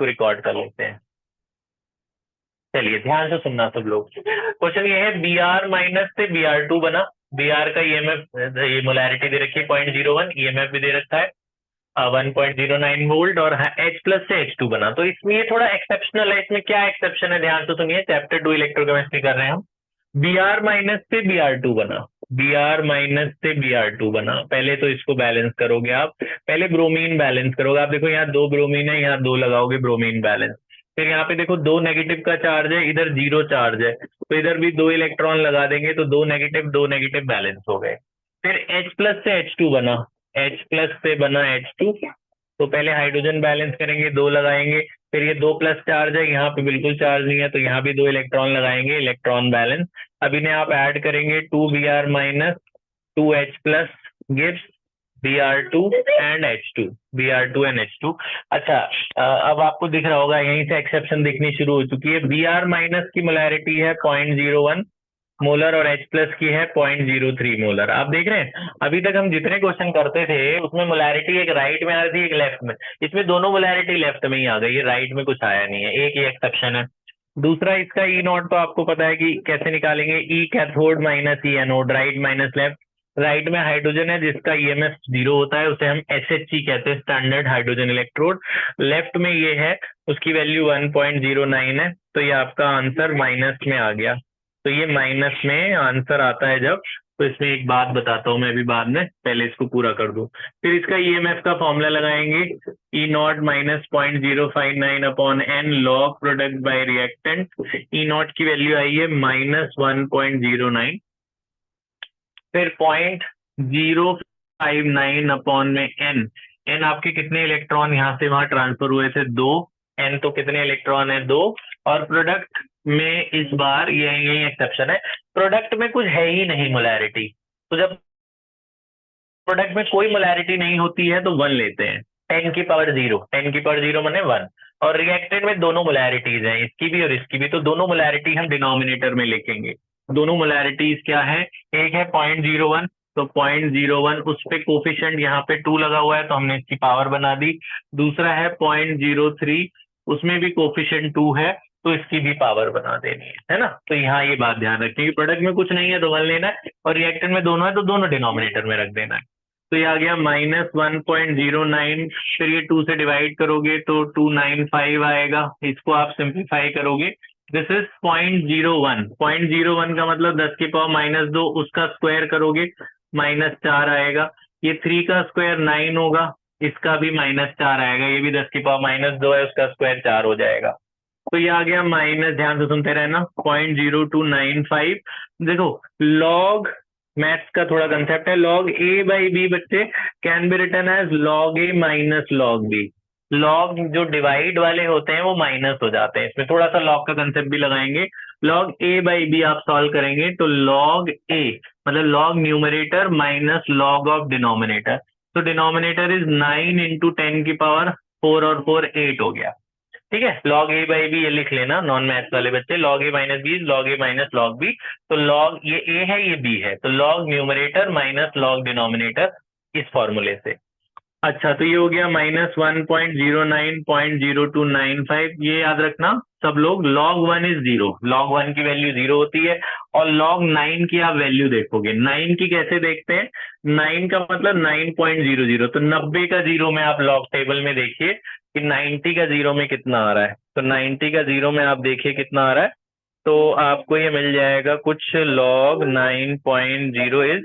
इसको रिकॉर्ड कर लेते हैं। चलिए ध्यान से सुनना सब लोग। क्वेश्चन ये है, बी आर माइनस से बी आर टू बना। बी आर का ईएमएफ, ये मोलैरिटी दे रखी है 0.01, ईएमएफ भी दे रखा है 1.09 वोल्ट, और H प्लस से H2 बना। तो इसमें ये थोड़ा एक्सेप्शनल है। इसमें क्या एक्सेप्शन है, ध्यान से सुनिए। चैप्टर 2 इलेक्ट्रोकेमिस्ट्री कर रहे हैं हम। बी आर माइनस से बी आर टू बना। बी आर माइनस से बी आर टू बना। पहले तो इसको बैलेंस करोगे आप। पहले ब्रोमीन बैलेंस करोगे आप। देखो यहाँ दो ब्रोमीन है, यहाँ दो लगाओगे ब्रोमीन बैलेंस। फिर यहाँ पे देखो दो नेगेटिव का चार्ज है, इधर जीरो चार्ज है, तो इधर भी दो इलेक्ट्रॉन लगा देंगे, तो दो नेगेटिव बैलेंस हो गए। फिर H प्लस से H2 बना। H प्लस से बना H2। तो पहले हाइड्रोजन बैलेंस करेंगे, दो लगाएंगे। फिर ये दो प्लस चार्ज है, यहाँ पे बिल्कुल चार्ज नहीं है, तो यहाँ भी दो इलेक्ट्रॉन लगाएंगे, इलेक्ट्रॉन बैलेंस। अब इन्हें आप ऐड करेंगे, 2Br minus 2H plus gives Br2 and H2। Br2 and H2। अच्छा, अब आपको दिख रहा होगा, यहीं से एक्सेप्शन दिखनी शुरू हो चुकी है। Br माइनस की मोलैरिटी है 0.01 मोलर और H प्लस की है 0.03 मोलर। आप देख रहे हैं, अभी तक हम जितने क्वेश्चन करते थे उसमें मोलैरिटी एक राइट में आ रही थी, एक लेफ्ट में। इसमें दोनों मोलैरिटी लेफ्ट में ही आ गई है, राइट में कुछ आया नहीं है। एक ही एक्सेप्शन है। दूसरा, इसका ई नॉट तो आपको पता है कि कैसे निकालेंगे। E cathode minus E anode, right minus left. Right में हाइड्रोजन है जिसका ईएमएफ जीरो होता है, उसे हम SHE कहते हैं, स्टैंडर्ड हाइड्रोजन इलेक्ट्रोड। लेफ्ट में ये है, उसकी वैल्यू 1.09 है, तो ये आपका आंसर माइनस में आ गया। तो ये माइनस में आंसर आता है जब। तो इसमें एक बात बताता हूँ मैं अभी बाद में, पहले इसको पूरा कर दूं। फिर इसका ईएमएफ का फॉर्मूला लगाएंगे, E naught minus 0.059 upon n log product by reactant. E naught की वैल्यू आई है -1.09। फिर 0.059 अपॉन में एन। एन आपके कितने इलेक्ट्रॉन यहाँ से वहां ट्रांसफर हुए थे, दो। एन तो कितने इलेक्ट्रॉन है, दो। और प्रोडक्ट में इस बार यही एक्सेप्शन है, प्रोडक्ट में कुछ है ही नहीं मोलैरिटी। तो जब प्रोडक्ट में कोई मोलैरिटी नहीं होती है तो वन लेते हैं, 10 की पावर 0। 10 की पावर 0 माने वन। और रिएक्टेंट में दोनों मोलैरिटीज हैं, इसकी भी और इसकी भी, तो दोनों मोलैरिटी हम डिनोमिनेटर में लिखेंगे। दोनों मोलैरिटीज क्या है, एक है 0.01, तो 0.01 उस पे कोफिशिएंट यहाँ पे 2 लगा हुआ है, तो हमने इसकी पावर बना दी। दूसरा है 0.03, उसमें भी कोफिशिएंट 2 है, तो इसकी भी पावर बना देनी है ना। तो यहाँ ये बात ध्यान रखनी है कि प्रोडक्ट में कुछ नहीं है तो वन लेना है, और रिएक्टेंट में दोनों है तो दोनों डिनोमिनेटर में रख देना है। तो ये आ गया -1.09। फिर ये 2 से डिवाइड करोगे तो 295 आएगा। इसको आप सिंप्लीफाई करोगे, दिस इज 0.01। 0.01 का मतलब 10 की पावर -2, उसका स्क्वायर करोगे -4 आएगा। ये 3 का स्क्वायर 9 होगा, इसका भी -4 आएगा। ये भी 10 की पावर -2 है, उसका स्क्वायर 4 हो जाएगा। तो ये आ गया माइनस, ध्यान से सुनते रहना, 0.0295। देखो, लॉग मैथ्स का थोड़ा कंसेप्ट है, लॉग ए बाई बी बच्चे can be written as log a minus log b. Log जो डिवाइड वाले होते हैं वो माइनस हो जाते हैं, इसमें थोड़ा सा लॉग का कंसेप्ट भी लगाएंगे। लॉग ए बाई बी आप सॉल्व करेंगे तो लॉग ए मतलब log numerator minus log of denominator. तो डिनोमिनेटर इज 9 इंटू 10 की पावर 4, और 4 8 हो गया। ठीक है, लॉग ए बाई बी ये लिख लेना नॉन मैथ्स वाले बच्चे, log a minus B log a minus log B. तो लॉग ये ए है, ये बी है, तो log numerator minus log denominator, इस फॉर्मूले से। अच्छा, तो ये हो गया -1.09.0295। ये याद रखना सब लोग, log one is zero, log one की वैल्यू जीरो होती है। और लॉग 9 की आप वैल्यू देखोगे, 9 की कैसे देखते हैं, 9 का मतलब 9.00, तो 90 का जीरो में आप लॉग टेबल में देखिए कि 90 का जीरो में कितना आ रहा है। तो 90 का जीरो में आप देखिए कितना आ रहा है, तो आपको ये मिल जाएगा कुछ, लॉग 9.0 इज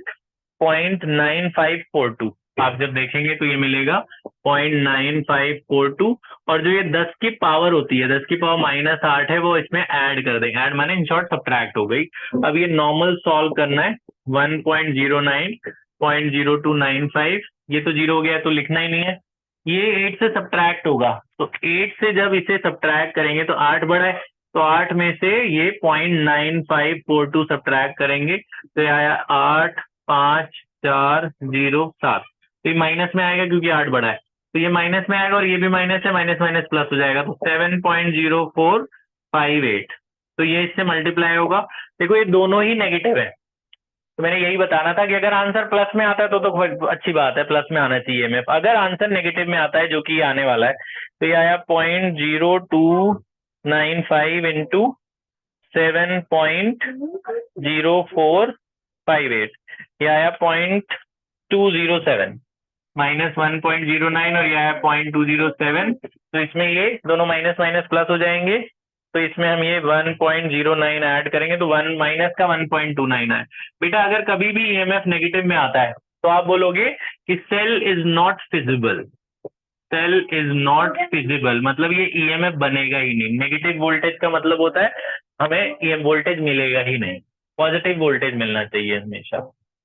0.9542। आप जब देखेंगे तो ये मिलेगा 0.9542। और जो ये 10 की पावर होती है, 10 की पावर -8 है, वो इसमें ऐड कर देंगे। ऐड माने इन शॉर्ट सब्ट्रैक्ट हो गई। अब ये नॉर्मल सॉल्व करना है, 1.09.0295, ये तो जीरो हो गया तो लिखना ही नहीं है। ये 8 से सब्ट्रैक्ट होगा, तो 8 से जब इसे सब्ट्रैक्ट करेंगे तो 8 बड़ा है, तो 8 में से ये 0.9542 सब्ट्रैक्ट करेंगे, तो ये आया 85407। तो ये माइनस में आएगा क्योंकि 8 बड़ा है, तो ये माइनस में आएगा, और ये भी माइनस है, माइनस माइनस प्लस हो जाएगा, तो 7.0458। तो ये इससे मल्टीप्लाई होगा। देखो ये दोनों ही नेगेटिव है, तो मैंने यही बताना था कि अगर आंसर प्लस में आता है तो अच्छी बात है, प्लस में आना चाहिए ईएमएफ। अगर आंसर नेगेटिव में आता है, जो कि आने वाला है, तो ये आया 0.0295 इंटू 7.0458, ये आया 0.207 माइनस 1.09, और यह है 0.207। तो इसमें ये दोनों माइनस माइनस प्लस हो जाएंगे, तो इसमें हम ये 1.09 ऐड करेंगे तो 1 माइनस का 1.29 है। बेटा अगर कभी भी ईएमएफ नेगेटिव में आता है तो आप बोलोगे कि cell is not feasible, cell is not feasible, मतलब ये ईएमएफ बनेगा ही नहीं। नेगेटिव वोल्टेज का मतलब होता है हमें ये वोल्टेज मिलेगा ही नहीं, पॉजिटिव वोल्टेज मिलना चाहिए हमेशा।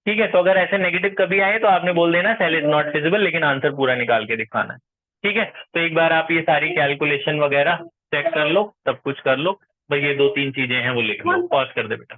ठीक है, तो अगर ऐसे नेगेटिव कभी आए तो आपने बोल देना सेल इज नॉट फिजिबल, लेकिन आंसर पूरा निकाल के दिखाना है। ठीक है, तो एक बार आप ये सारी कैलकुलेशन वगैरह चेक कर लो, सब कुछ कर लो, भाई ये 2-3 चीजें हैं वो लिख लो। पॉज कर दे बेटा।